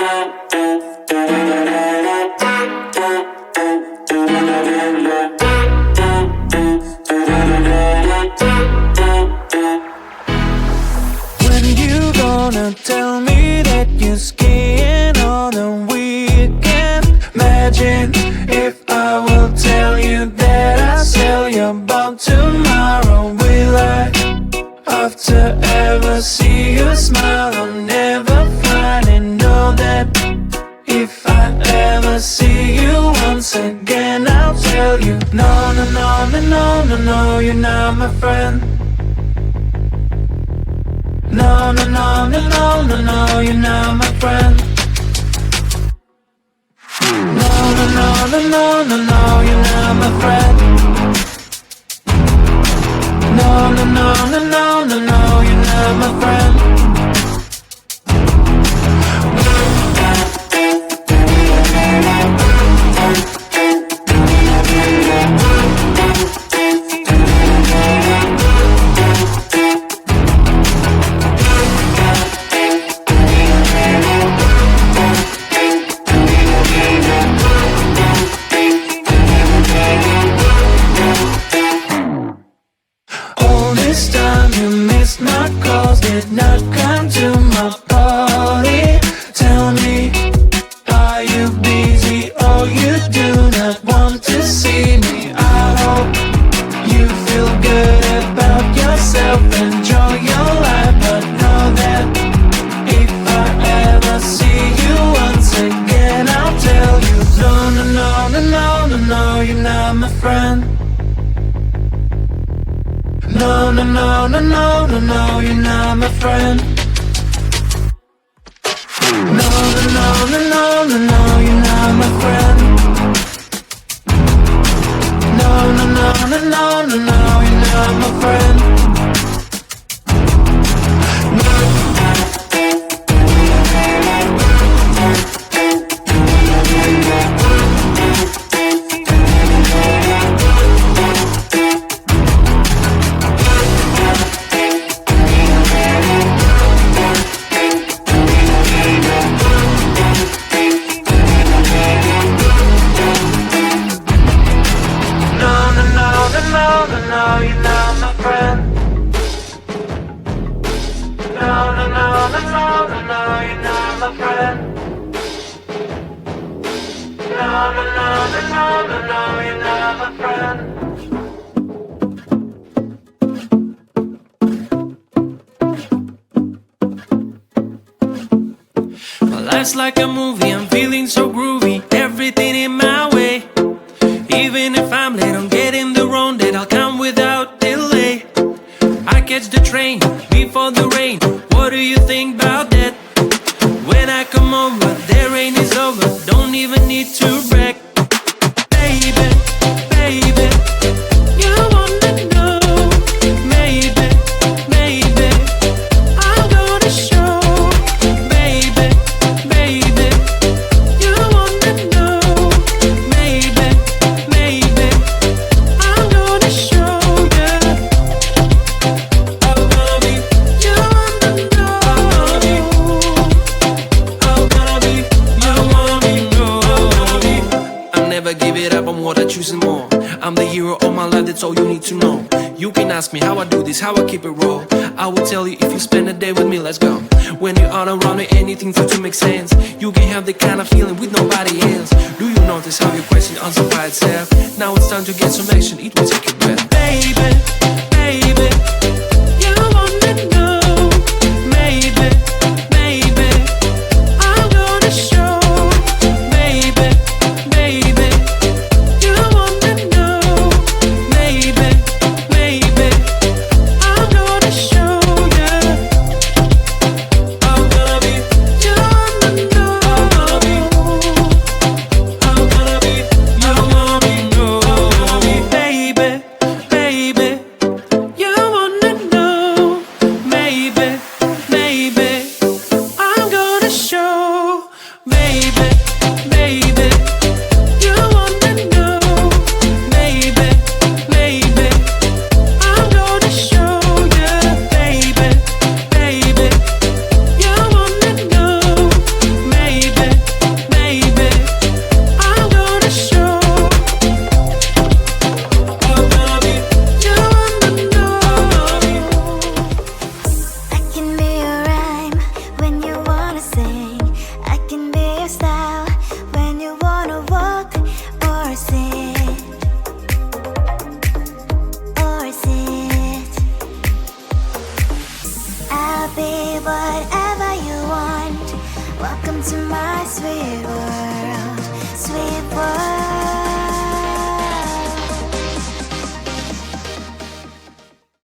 When you gonna tell me that you're skiing on a weekend? Imagine if I will tell you that I sell your boat tomorrow. Will I, after ever see you smile, I'll never find and know that if I ever see you once again, I'll tell you no, no, no, no, no, no, no, you're not my friend. No, no, no, no, no, no, no, you're not my friend. No, no, no, no, no, no, no, you're not my friend. No, no, no, no, no, no, no, you're not my friend. All this time you missed my calls, did not come to my party. Tell me, are you busy or you do not want to see me? I hope you feel good about yourself, enjoy your life, but know that if I ever see you once again, I'll tell you no, no, no, no, no, no, no, you're not my friend. No, no, no, no, no, no, no, you're not my friend. No, no, no, no, no, no, no, you're not my friend. No, no, no, no, no, no, no, you're not my friend. Life's like a movie, I'm feeling so groovy, everything in my way. Even if I'm late, I'm getting the wrong date, I'll come without delay. I catch the train before the rain, what do you think about that? When I come over, the rain is over, don't even need to brag. Baby, baby, you wanna know, maybe, maybe, I'm gonna show. Baby, baby, you wanna know, maybe, maybe, I'm gonna show you. I'm gonna be, you wanna know, I'm gonna be, you wanna be, I'll never give it up, I'm what I choose and more. I'm the hero of my life, that's all you need to know. You can ask me how I do this, how I keep it raw. I will tell you if you spend a day with me, let's go. When you are around me, anything for to make sense. You can have the kind of feeling with nobody else. Do you notice how your question answers by itself? Now it's time to get some action, it will take your breath. Baby, baby, you wanna know, maybe, maybe, I'm gonna show. Baby, baby, you wanna know, maybe, maybe, I'm gonna show you. I'm gonna be, you wanna know, I'm gonna be, you wanna be, baby, baby, you wanna know, maybe, maybe, I'm gonna show. Baby, baby, you wanna know, maybe, maybe, I'm gonna show you. Baby, baby, you wanna know, maybe, Welcome to my sweet world